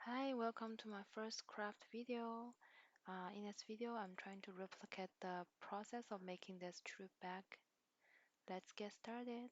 Hi, welcome to my first craft video. In this video, I'm trying to replicate the process of making this tulip bag. Let's get started.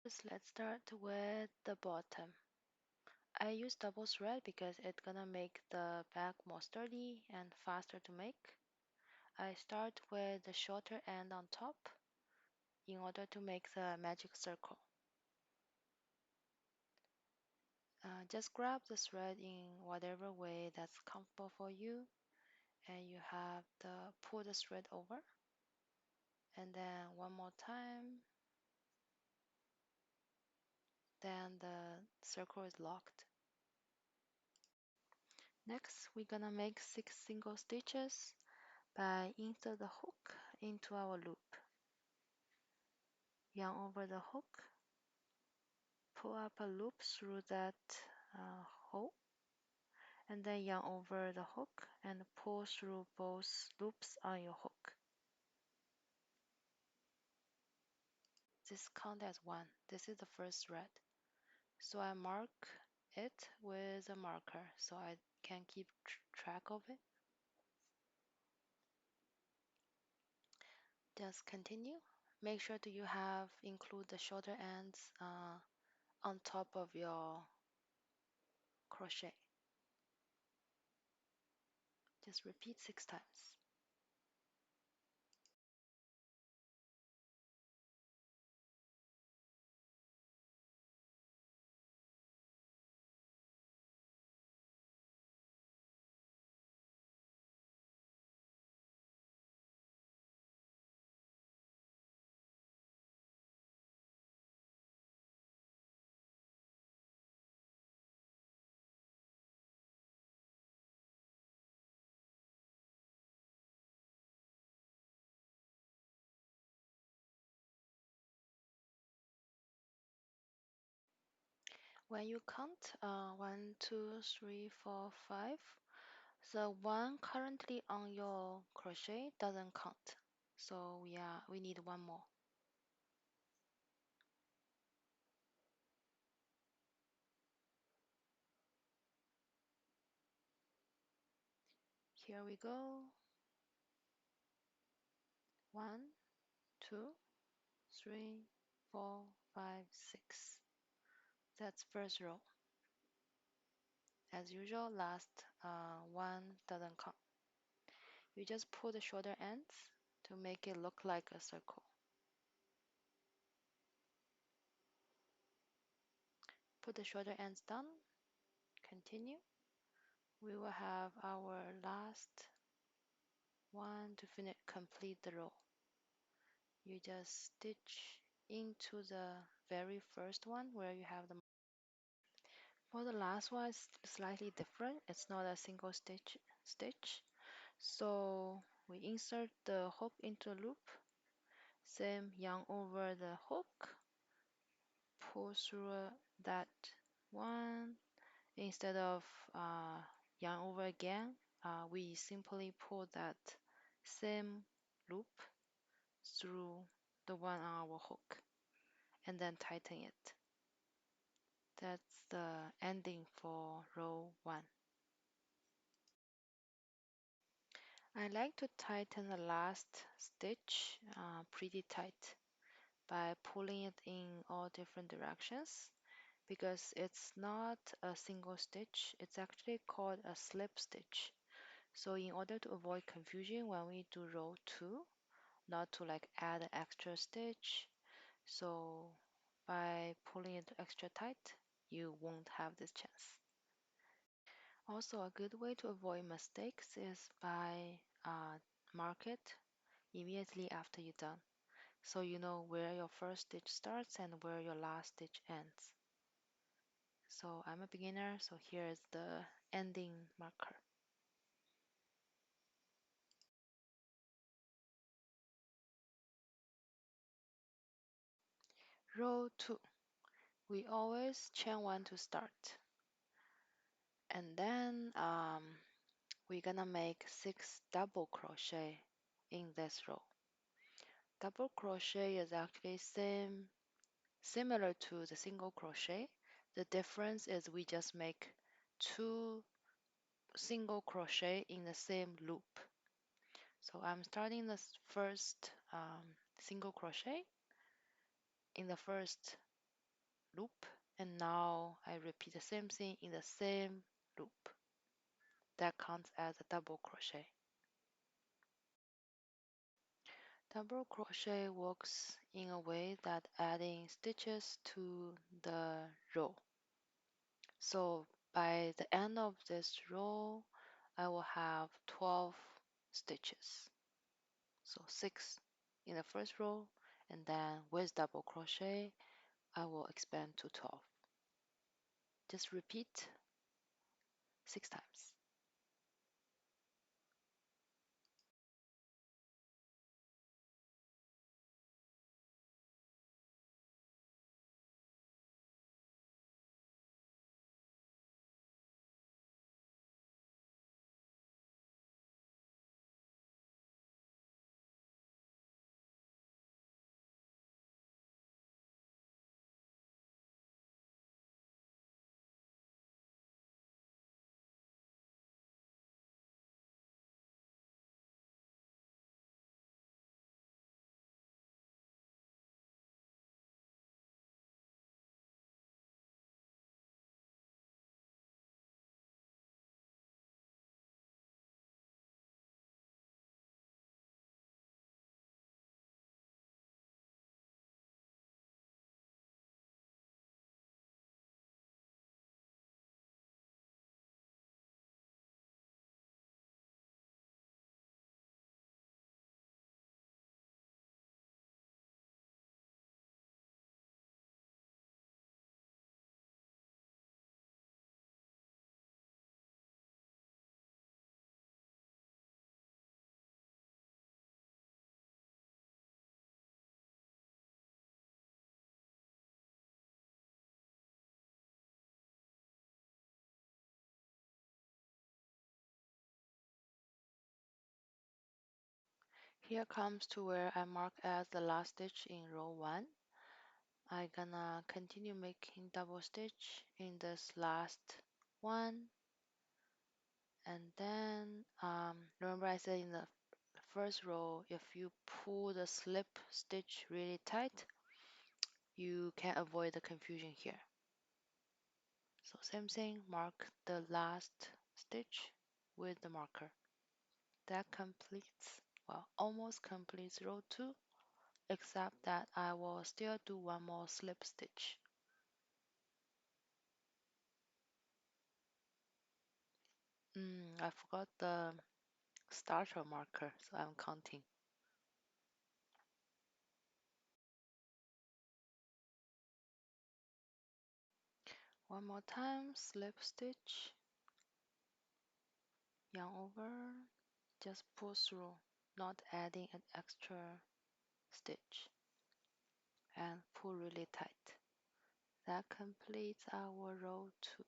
First, let's start with the bottom. I use double thread because it's gonna make the bag more sturdy and faster to make. I start with the shorter end on top in order to make the magic circle. Just grab the thread in whatever way that's comfortable for you, and you have to pull the thread over, and then one more time, then the circle is locked. Next, we're gonna make 6 single stitches by insert the hook into our loop. Yarn over the hook, pull up a loop through that hole, and then yarn over the hook and pull through both loops on your hook. This counts as one. This is the first thread. So I mark it with a marker so I can keep track of it. Just continue. Make sure that you have include the shoulder ends on top of your crochet. Just repeat 6 times. When you count 1, 2, 3, 4, 5, the one currently on your crochet doesn't count. So we need one more. Here we go. 1, 2, 3, 4, 5, 6. That's first row. As usual, last one doesn't count. You just pull the shoulder ends to make it look like a circle. Put the shoulder ends down. Continue. We will have our last one to finish complete the row. You just stitch into the very first one where you have the. For the last one, it's slightly different. It's not a single stitch. So we insert the hook into the loop. Same yarn over the hook. Pull through that one. Instead of yarn over again, we simply pull that same loop through the one on our hook and then tighten it. That's the ending for row 1. I like to tighten the last stitch pretty tight by pulling it in all different directions, because it's not a single stitch, it's actually called a slip stitch. So in order to avoid confusion when we do row 2, not to like add an extra stitch, so by pulling it extra tight, you won't have this chance. Also, a good way to avoid mistakes is by mark it immediately after you're done, so you know where your first stitch starts and where your last stitch ends. So I'm a beginner, so here is the ending marker. Row 2, we always chain 1 to start, and then we're gonna make 6 double crochet in this row. Double crochet is actually similar to the single crochet. The difference is we just make 2 single crochet in the same loop. So I'm starting the first single crochet in the first loop, and now I repeat the same thing in the same loop. That counts as a double crochet. Double crochet works in a way that adding stitches to the row. So by the end of this row, I will have 12 stitches. So 6 in the first row, and then with double crochet, I will expand to 12. Just repeat 6 times. Here comes to where I mark as the last stitch in row 1. I'm gonna continue making double stitch in this last one, and then remember I said in the first row, if you pull the slip stitch really tight, you can avoid the confusion here. So same thing, mark the last stitch with the marker. That completes, well, almost completes row 2, except that I will still do one more slip stitch. I forgot the starter marker, so I'm counting. One more time, slip stitch, yarn over, just pull through, not adding an extra stitch, and pull really tight. That completes our row 2.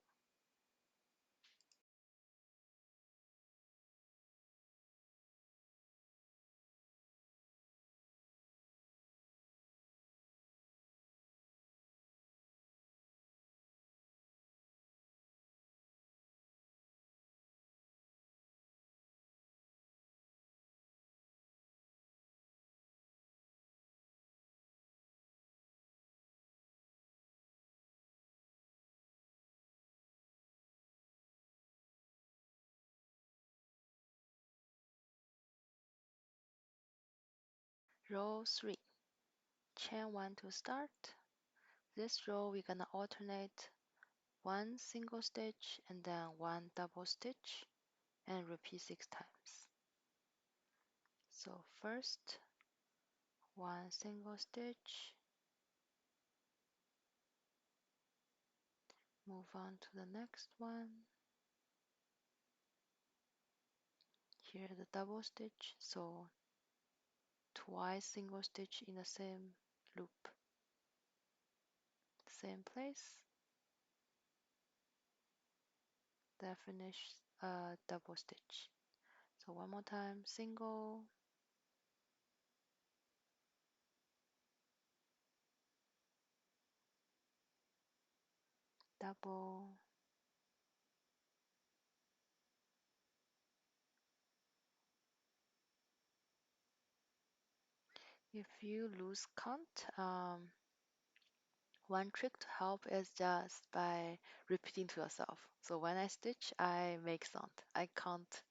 Row 3, chain 1 to start. This row we're gonna alternate one single stitch and then one double stitch and repeat 6 times. So first, one single stitch, move on to the next one. Here the double stitch, so twice single stitch in the same loop. same place. Then finish a double stitch. So one more time, single, double. If you lose count, one trick to help is just by repeating to yourself. So when I stitch, I make sound. I count.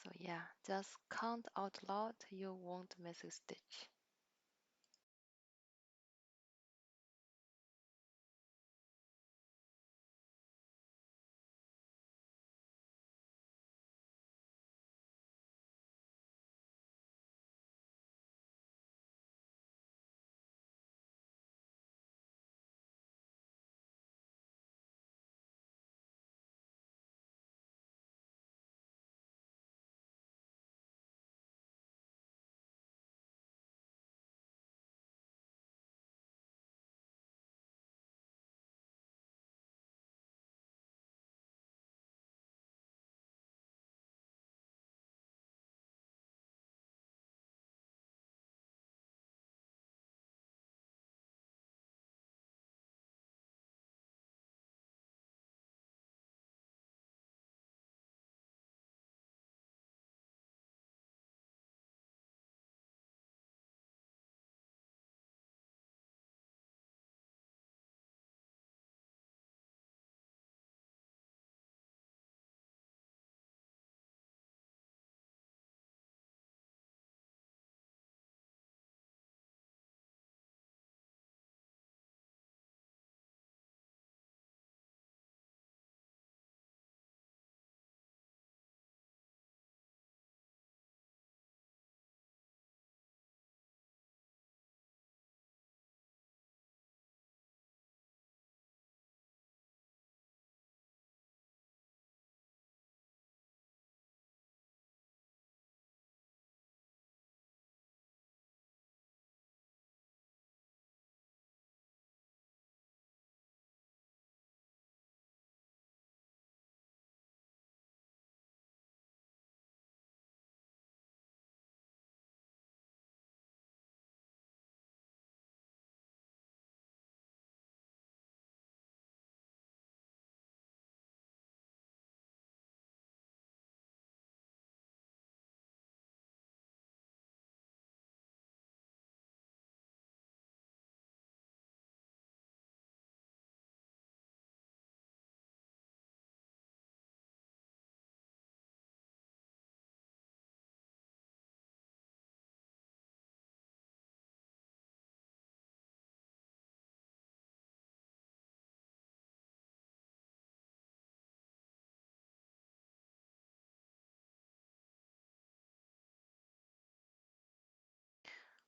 So yeah, just count out loud. You won't miss a stitch.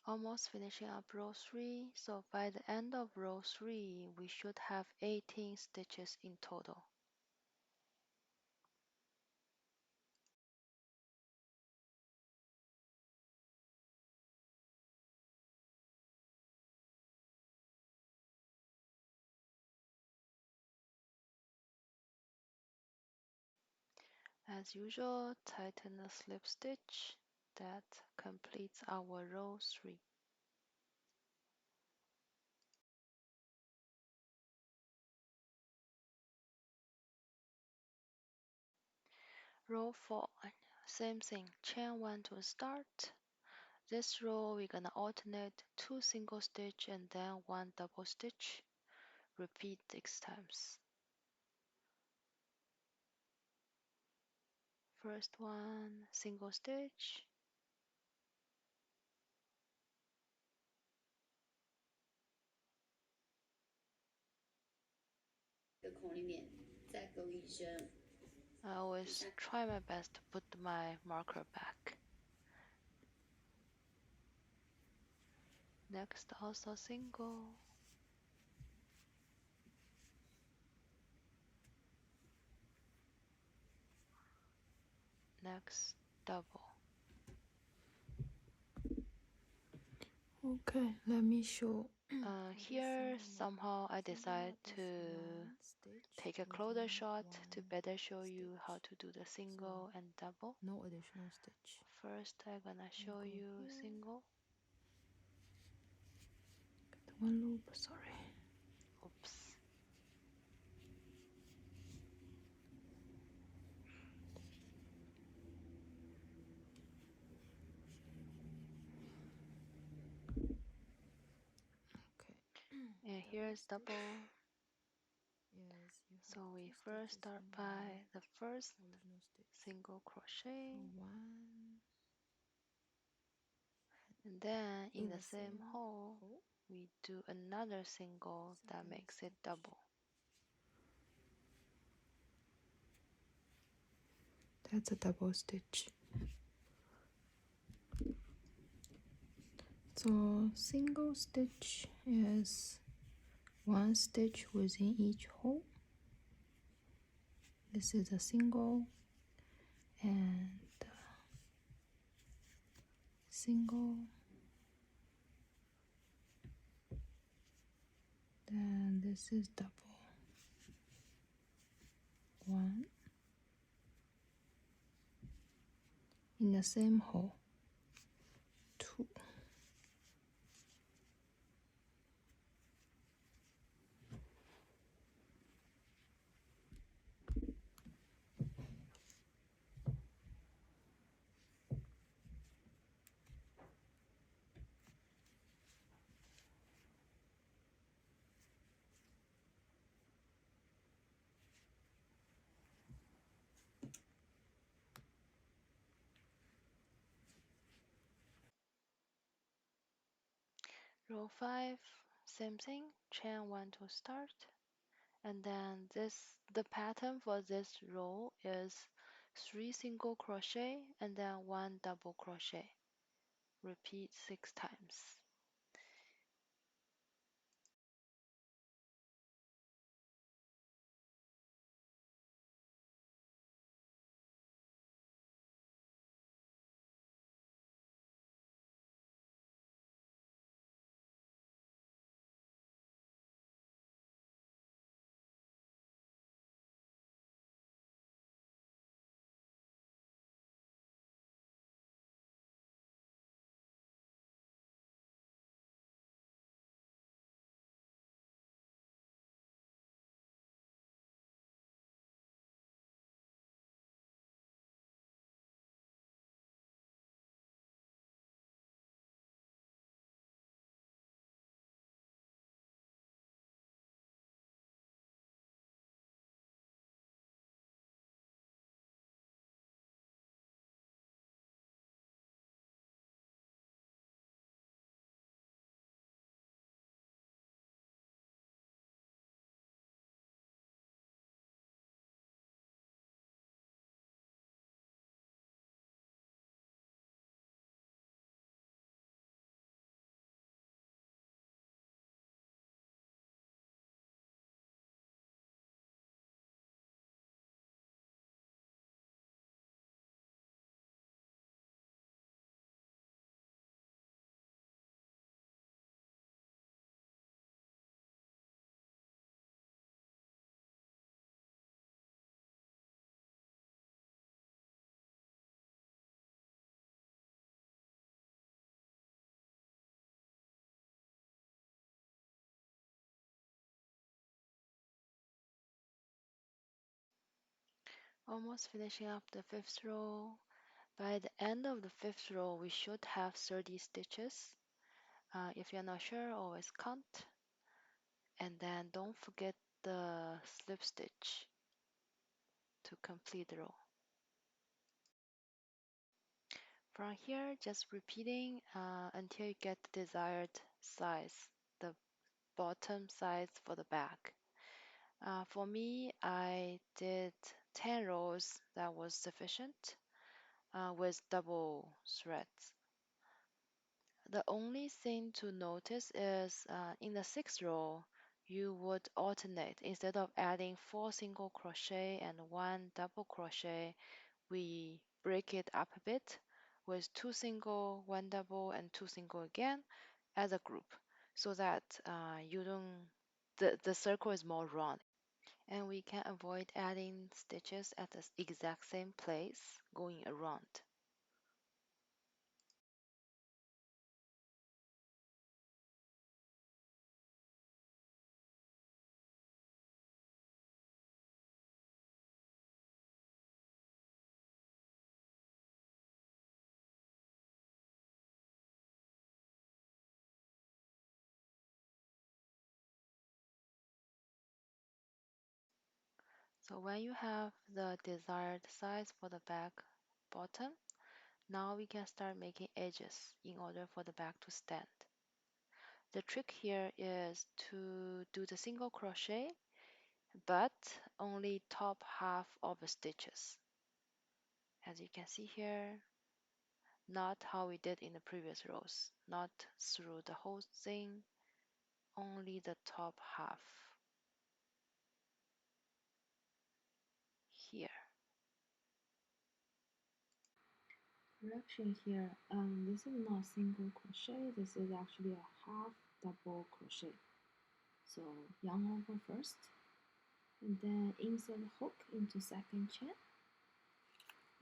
Almost finishing up row 3, so by the end of row 3, we should have 18 stitches in total. As usual, tighten the slip stitch. That completes our row 3. Row 4, same thing, chain 1 to start. This row we're gonna alternate 2 single stitch and then 1 double stitch. Repeat 6 times. First one, single stitch. I always try my best to put my marker back. Next, also single. Next, double. Okay, let me show Every Here single knot. somehow I Single decide knot is to one stitch take a closer within shot to one better show you how stitch. to do the So single and double. no additional stitch. First, I'm gonna And show go you here. single. Get one loop, sorry. Oops. Okay. And Double here's double. stitch. Yes, you have So we two first stitches start in by one the first original stitch. single crochet, So one and then in in the the same same hole hole, we do another single that second makes it stitch. double. That's a double stitch. So single stitch is one stitch within each hole. This is a single and single. Then this is double. One in the same hole. Two. Row 5, same thing, chain 1 to start, and then the pattern for this row is 3 single crochet and then 1 double crochet. Repeat 6 times. Almost finishing up the 5th row. By the end of the 5th row, we should have 30 stitches. If you're not sure, always count. And then don't forget the slip stitch to complete the row. From here, just repeating until you get the desired size, the bottom size for the back. For me, I did 10 rows, that was sufficient with double threads. The only thing to notice is in the 6th row, you would alternate. Instead of adding 4 single crochet and 1 double crochet, we break it up a bit with 2 single, 1 double, and 2 single again as a group. so that you don't the circle is more round, and we can avoid adding stitches at the exact same place going around. So when you have the desired size for the back bottom, now we can start making edges in order for the back to stand. The trick here is to do the single crochet, but only top half of the stitches. As you can see here, not how we did in the previous rows, not through the whole thing, only the top half here. Correction here, this is not single crochet, this is actually a half double crochet. So yarn over first, and then insert hook into second chain,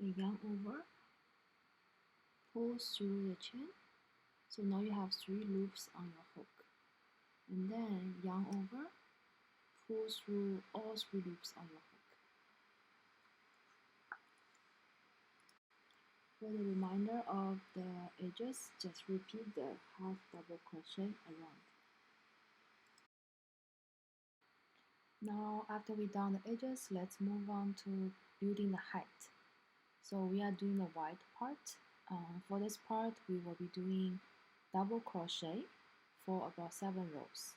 and yarn over, pull through the chain. So now you have 3 loops on your hook, and then yarn over, pull through all 3 loops on your hook. For the remainder of the edges, just repeat the half double crochet around. Now after we done the edges, let's move on to building the height. So we are doing the white part. For this part, we will be doing double crochet for about 7 rows.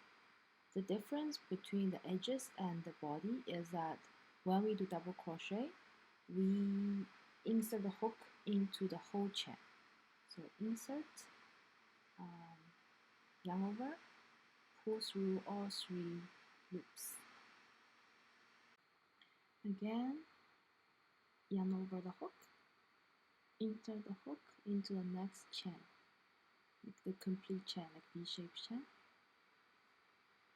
The difference between the edges and the body is that when we do double crochet, we insert the hook into the whole chain. So insert, yarn over, pull through all 3 loops. Again, yarn over the hook, insert the hook into the next chain, like the complete chain, like V-shaped chain,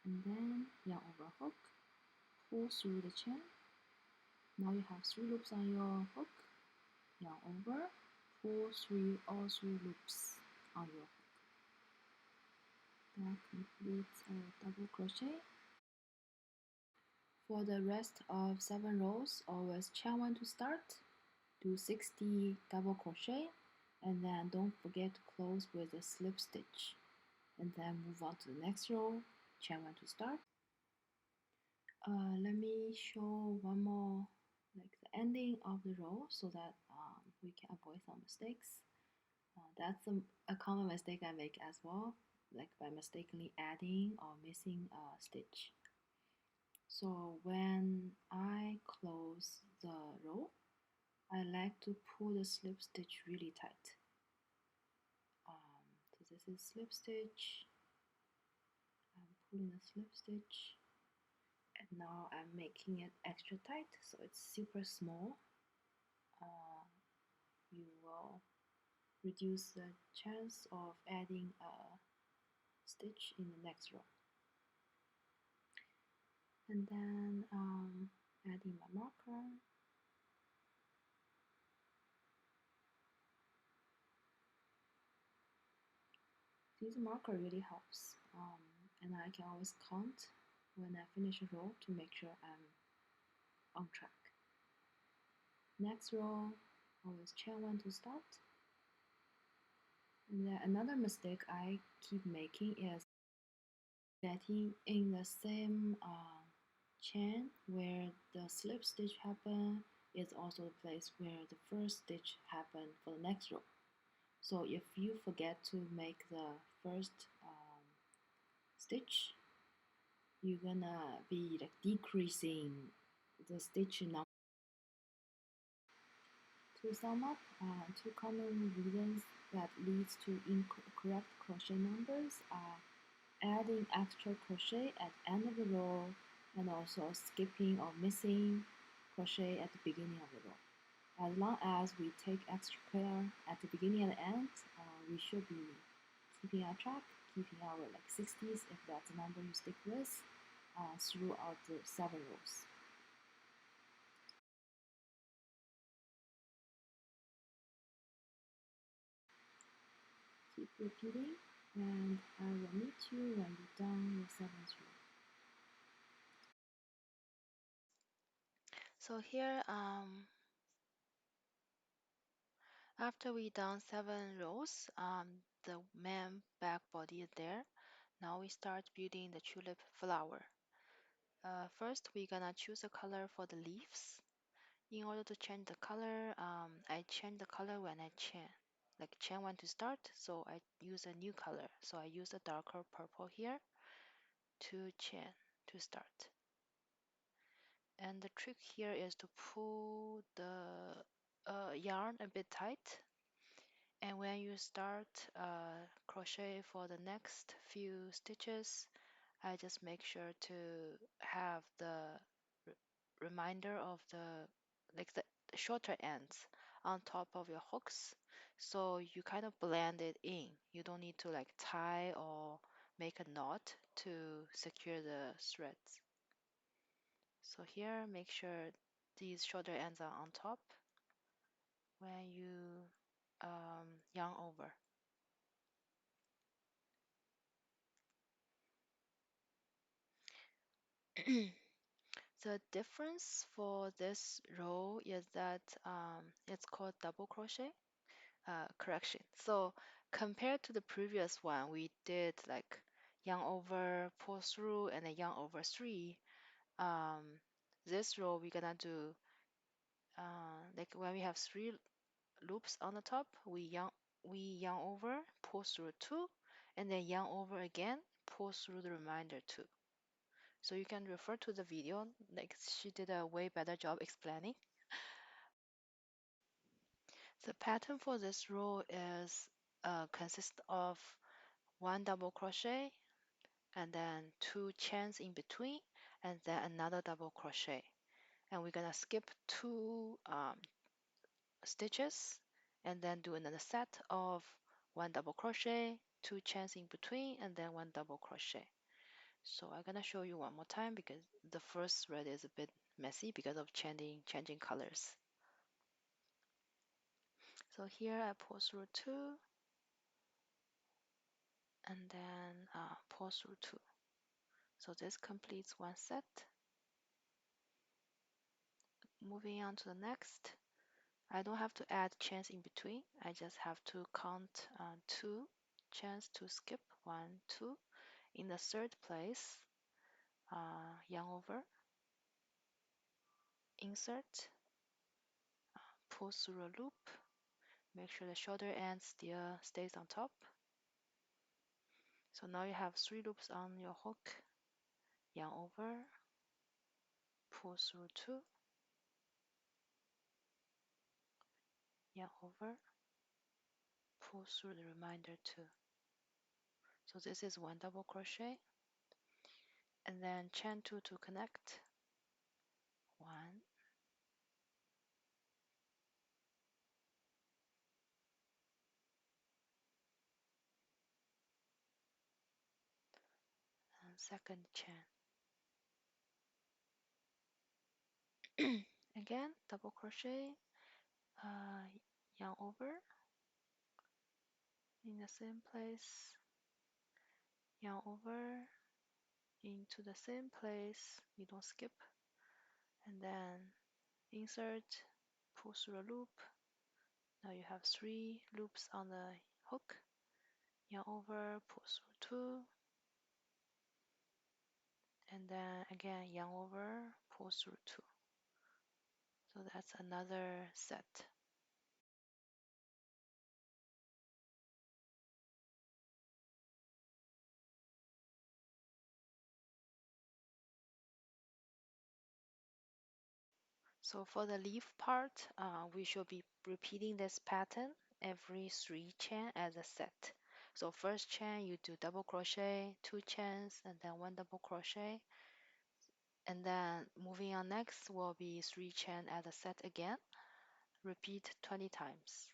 and then yarn over hook, pull through the chain. Now you have 3 loops on your hook, yarn over, pull through all 3 loops on your hook. That completes our double crochet. For the rest of 7 rows, always chain 1 to start, do 60 double crochet, and then don't forget to close with a slip stitch, and then move on to the next row, chain 1 to start. Let me show one more, like the ending of the row, so that we can avoid some mistakes. That's a common mistake I make as well, like by mistakenly adding or missing a stitch. So when I close the row, I like to pull the slip stitch really tight. So this is slip stitch. I'm pulling the slip stitch, and now I'm making it extra tight, so it's super small. You will reduce the chance of adding a stitch in the next row. And then adding my marker. This marker really helps, and I can always count when I finish a row to make sure I'm on track. Next row, always chain 1 to start. And then another mistake I keep making is getting in the same chain where the slip stitch happen is also the place where the first stitch happen for the next row. So if you forget to make the first stitch, you're gonna be like decreasing the stitch number. To sum up, 2 common reasons that leads to incorrect crochet numbers are adding extra crochet at the end of the row, and also skipping or missing crochet at the beginning of the row. As long as we take extra care at the beginning and the end, we should be keeping our track, keeping our like 60s, if that's the number you stick with, throughout the 7 rows. Keep repeating, and I will meet you when you're done your 7th row. So here, after we done 7 rows, the main back body is there. Now we start building the tulip flower. First, we're gonna choose a color for the leaves. In order to change the color, I change the color when I chain. Like chain one to start, so I use a new color. So I use a darker purple here to chain to start. And the trick here is to pull the yarn a bit tight. And when you start crochet for the next few stitches, I just make sure to have the reminder of the like the shorter ends on top of your hooks, so you kind of blend it in. You don't need to like tie or make a knot to secure the threads. So here, make sure these shorter ends are on top when you yarn over. The difference for this row is that it's called double crochet. Correction. So compared to the previous one, we did like yarn over, pull through, and then yarn over 3. Um, this row we're gonna do like when we have 3 loops on the top, we yarn over, pull through 2, and then yarn over again, pull through the remainder 2. So you can refer to the video, like she did a way better job explaining. The pattern for this row is consists of 1 double crochet and then 2 chains in between and then another double crochet, and we're gonna skip 2 stitches and then do another set of 1 double crochet, 2 chains in between, and then 1 double crochet. So I'm gonna show you one more time because the first thread is a bit messy because of changing colors. So here I pull through 2 and then pull through 2. So this completes one set. Moving on to the next, I don't have to add chains in between. I just have to count 2 chains to skip 1, 2. In the third place, yarn over, insert, pull through a loop. Make sure the shoulder end still stays on top. So now you have 3 loops on your hook. Yarn over, pull through 2, yarn over, pull through the remainder 2. So this is 1 double crochet, and then chain 2 to connect. 1, and second chain. Again, double crochet, yarn over in the same place, yarn over into the same place, you don't skip, and then insert, pull through a loop. Now you have 3 loops on the hook, yarn over, pull through 2, and then again yarn over, pull through 2. So that's another set. So for the leaf part, we should be repeating this pattern every 3 chain as a set. So first chain you do double crochet, 2 chains, and then 1 double crochet. And then moving on next will be 3 chain as a set again. Repeat 20 times.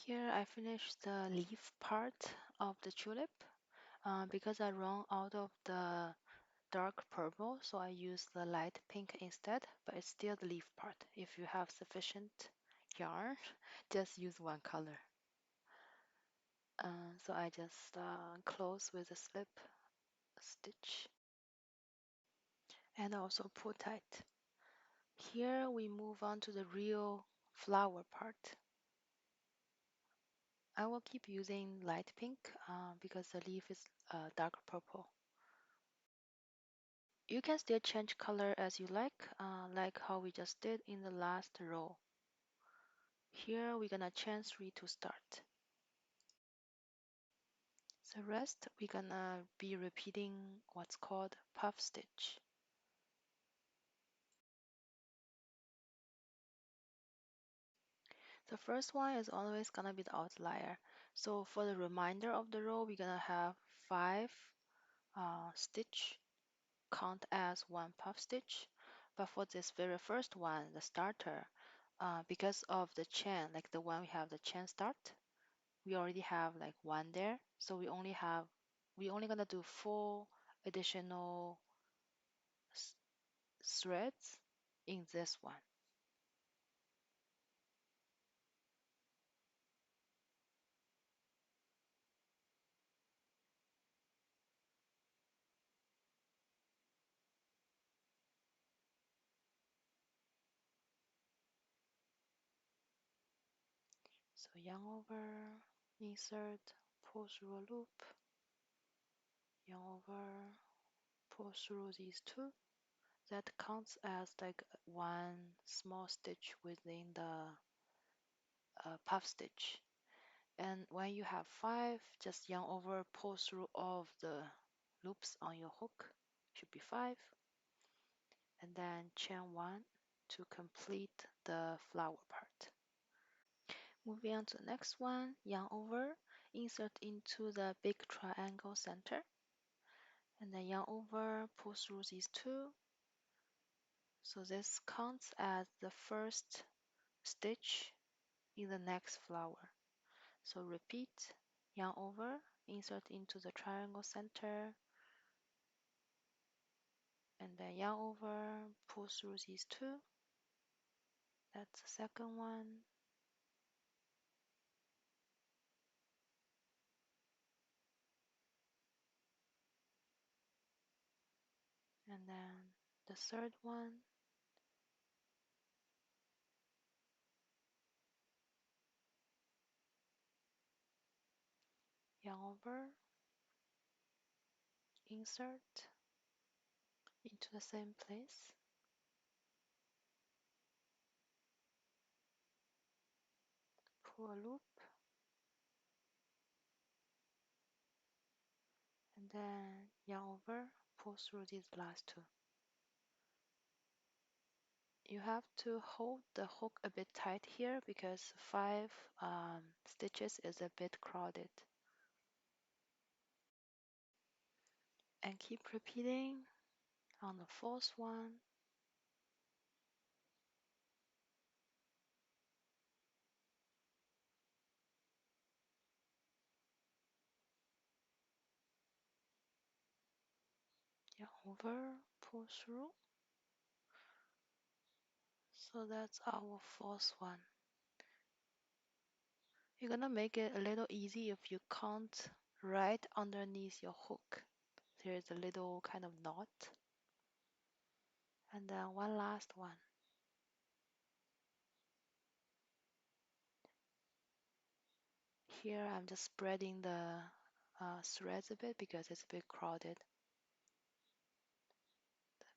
Here I finished the leaf part of the tulip. Because I run out of the dark purple, so I use the light pink instead, but it's still the leaf part. If you have sufficient yarn, just use one color. So I just close with a slip stitch and also pull tight. Here we move on to the real flower part. I will keep using light pink because the leaf is dark purple. You can still change color as you like how we just did in the last row. Here we're gonna chain 3 to start. The rest we're gonna be repeating what's called puff stitch. The first one is always gonna be the outlier. So for the remainder of the row, we're gonna have 5 stitch, count as 1 puff stitch. But for this very first one, the starter, because of the chain, like the one we have the chain start, we already have like 1 there. So we only gonna do 4 additional threads in this one. So yarn over, insert, pull through a loop, yarn over, pull through these 2. That counts as like 1 small stitch within the puff stitch. And when you have 5, just yarn over, pull through all of the loops on your hook, should be 5, and then chain 1 to complete the flower part. Moving on to the next one, yarn over, insert into the big triangle center, and then yarn over, pull through these 2. So this counts as the first stitch in the next flower. So repeat, yarn over, insert into the triangle center, and then yarn over, pull through these 2. That's the second one. And then the third one. Yarn over, insert into the same place, pull a loop, and then yarn over, pull through these last 2. You have to hold the hook a bit tight here because 5 stitches is a bit crowded. And keep repeating on the fourth one. Yarn over, pull through. So that's our fourth one. You're gonna make it a little easy if you count right underneath your hook. There's a little kind of knot. And then one last one. Here I'm just spreading the threads a bit because it's a bit crowded.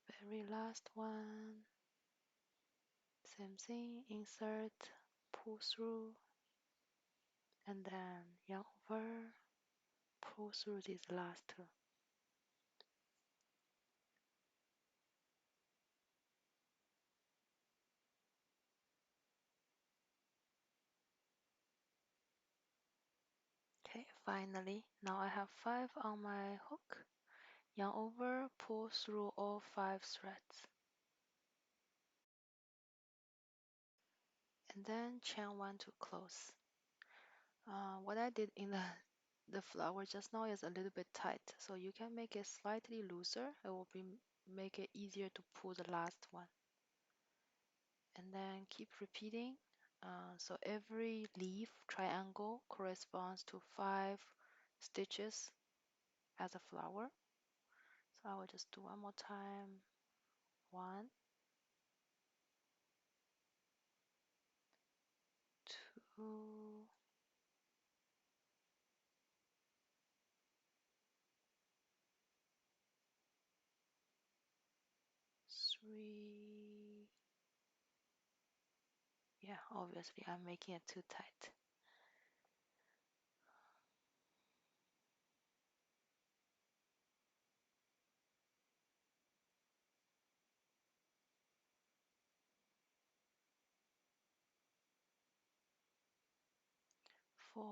The very last one. Same thing, insert, pull through, and then yarn over, pull through these last 2. Okay, finally, now I have 5 on my hook. Yarn over, pull through all 5 threads. And then chain 1 to close. What I did in the flower just now is a little bit tight, so you can make it slightly looser. It will make it easier to pull the last one. And then keep repeating. So every leaf triangle corresponds to 5 stitches as a flower. So I will just do one more time. 1, 2, 3. Yeah, obviously I'm making it too tight. 4,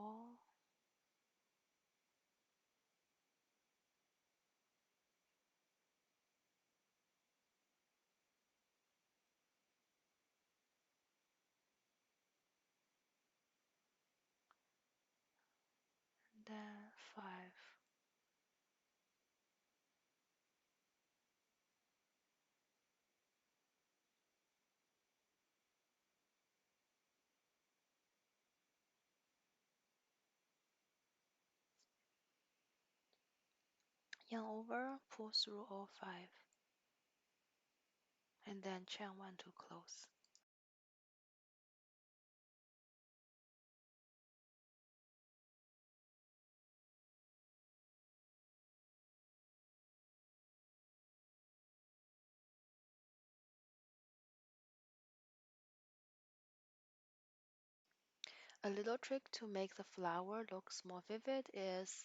and then 5. Yarn over, pull through all 5, and then chain 1 to close. A little trick to make the flower looks more vivid is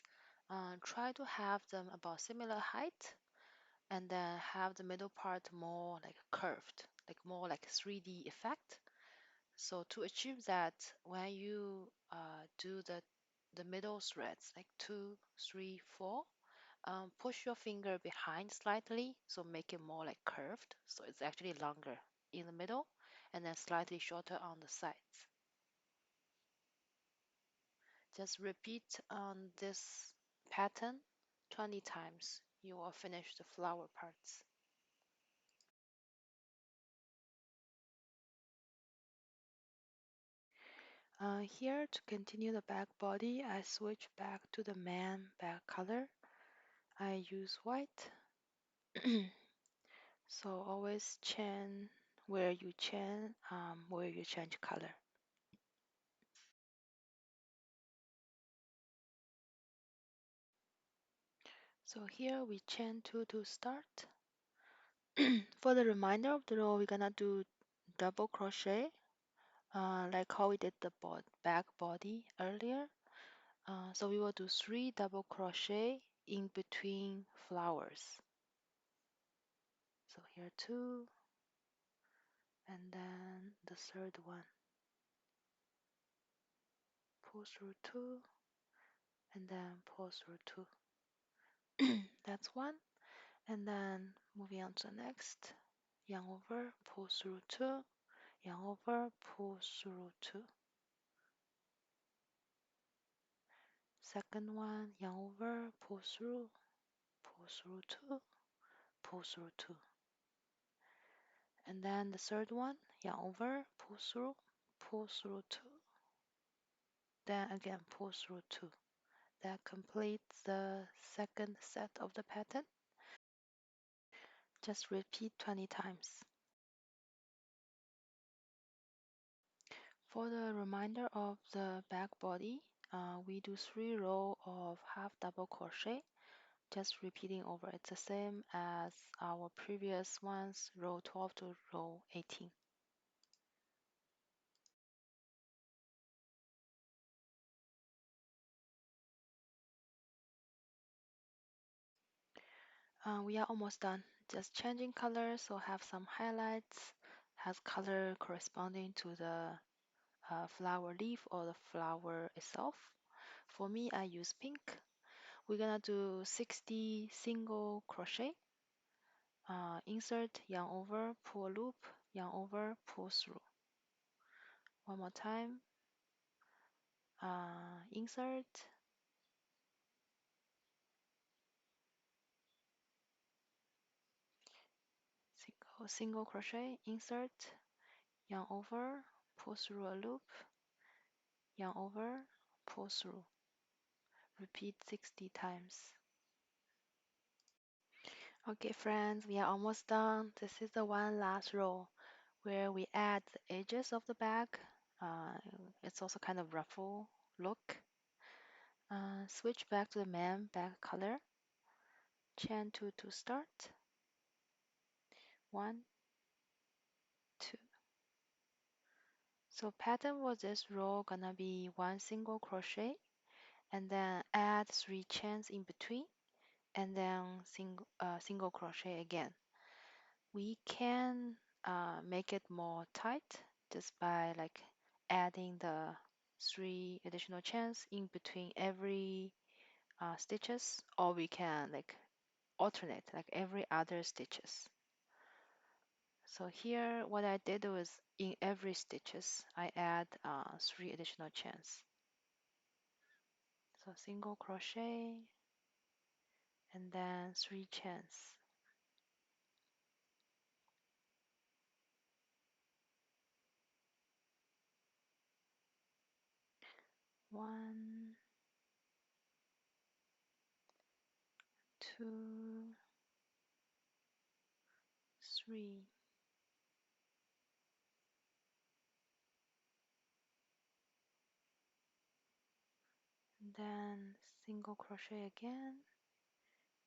try to have them about similar height and then have the middle part more like curved, like more like 3D effect. So to achieve that, when you do the middle threads, like 2, 3, 4, push your finger behind slightly, so make it more like curved. So it's actually longer in the middle and then slightly shorter on the sides. Just repeat on this pattern 20 times. You will finish the flower parts. Here to continue the back body, I switch back to the main back color. I use white. So always chain where you change color. So here we chain 2 to start. For the remainder of the row, we're gonna do double crochet, like how we did the back body earlier. So we will do 3 double crochet in between flowers. So here 2, and then the third one. Pull through 2, and then pull through 2. That's 1. And then moving on to the next. Yarn over, pull through 2, yarn over, pull through 2. Second one, yarn over, pull through 2, pull through 2. And then the third one, yarn over, pull through 2, then again pull through 2. That completes the second set of the pattern. Just repeat 20 times. For the remainder of the back body, we do 3 rows of half double crochet, just repeating over. It's the same as our previous ones, row 12 to row 18. We are almost done. Just changing color, so have some highlights, has color corresponding to the flower leaf or the flower itself. For me, I use pink. We're gonna do 60 single crochet. Insert, yarn over, pull a loop, yarn over, pull through. One more time. insert, single crochet, insert, yarn over, pull through a loop, yarn over, pull through. Repeat 60 times. Okay, friends, we are almost done. This is the one last row where we add the edges of the bag. Uh, it's also kind of ruffle look. Switch back to the main bag color. Chain 2 to start. 1, 2. So pattern for this row gonna be 1 single crochet and then add 3 chains in between and then single crochet again. We can make it more tight just by like adding the 3 additional chains in between every stitches, or we can like alternate like every other stitches. So here what I did was in every stitches I add 3 additional chains. So single crochet and then 3 chains. 1, 2, 3. And then single crochet again,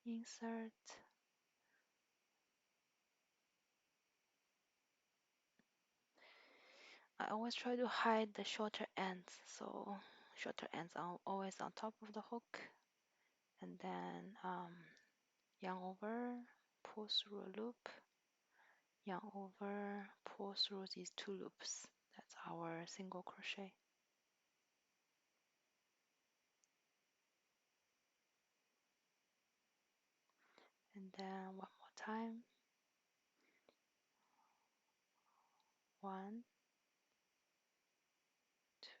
insert, I always try to hide the shorter ends, so shorter ends are always on top of the hook, and then yarn over, pull through a loop, yarn over, pull through these 2 loops. That's our single crochet. And then one more time. 1,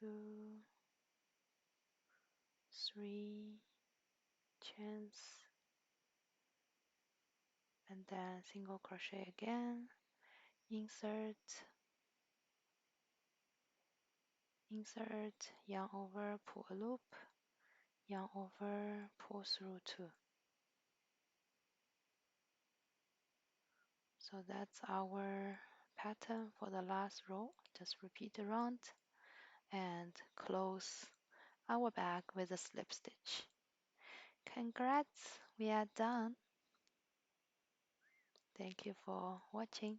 2, 3 chains, and then single crochet again, insert, insert, yarn over, pull a loop, yarn over, pull through 2. So that's our pattern for the last row. Just repeat around and close our bag with a slip stitch. Congrats, we are done. Thank you for watching.